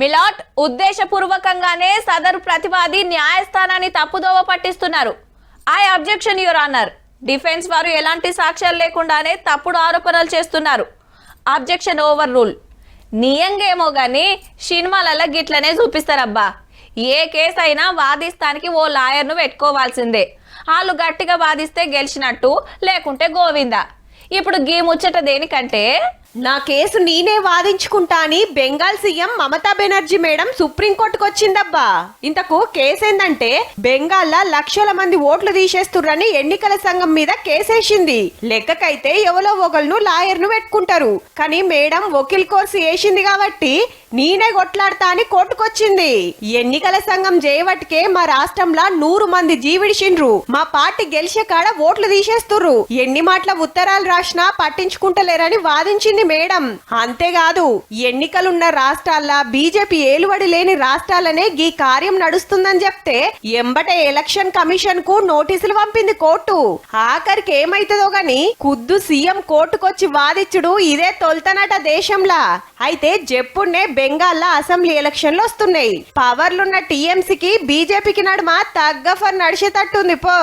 మిలాట్ ఉద్దేశపూర్వకంగానే సదరు ప్రతివాది న్యాయస్థానాన్ని తప్పుదోవ పట్టిస్తున్నారు. I objection your honour. Defence వారు ఎలాంటి సాక్ష్యాలు లేకుండానే తప్పుడు ఆరోపణలు చేస్తున్నారు. Objection over rule. నియంగేమో గాని సినిమాలలో గిట్లనే చూపిస్తారబ్బా. ఏ కేసు అయినా వాదిస్తానికి ఓ లాయర్ను పెట్టుకోవాల్సిందే. వాళ్ళు గట్టిగా వాదిస్తే గెలిచినట్టు, లేకుంటే గోవిందా. ఇప్పుడు గీ ముచ్చట దేనికంటే నా కేసు నేనే వాదించుకుంటా అని బెంగాల్ సీఎం మమతా బెనర్జీ మేడం సుప్రీంకోర్టుకు వచ్చిందబ్బా. ఇంతకు కేసు ఏందంటే బెంగాల్ లక్షల మంది ఓట్లు తీసేస్తుర్రని ఎన్నికల సంఘం మీద కేసేసింది. లెక్కకైతే ఎవరో ఒకళ్ళు లాయర్ను పెట్టుకుంటారు. కానీ మేడం వకీల్ కోర్సు వేసింది కాబట్టి నేనే కొట్లాడతా అని కోర్టుకొచ్చింది. ఎన్నికల సంఘం చేయబట్టికే మా రాష్ట్రంలో 100 మంది జీవిడిచిండ్రు. మా పార్టీ గెలిచే కాడ ఓట్లు తీసేస్తుర్రు. ఎన్ని మాటల ఉత్తరాలు రాసినా పట్టించుకుంటలేరని వాదించింది మేడం. అంతేకాదు ఎన్నికలున్న రాష్ట్రాల్లో బీజేపీ ఏలుబడి లేని రాష్ట్రాలనే ఈ కార్యం నడుస్తుందని చెప్తే ఎంబటే ఎలక్షన్ కమిషన్ కు నోటీసులు పంపింది కోర్టు. ఆఖరికి ఏమైతుందో గాని ఖుద్దు సీఎం కోర్టుకొచ్చి వాదించుడు ఇదే తొలుతనట దేశంలా. అయితే జప్పుడే బెంగాల్ అసెంబ్లీ ఎలక్షన్లు వస్తున్నాయి. పవర్లున్న టీఎంసీకి బీజేపీకి నడుమ తగ్గఫర్ నడిచేటట్టుంది పో.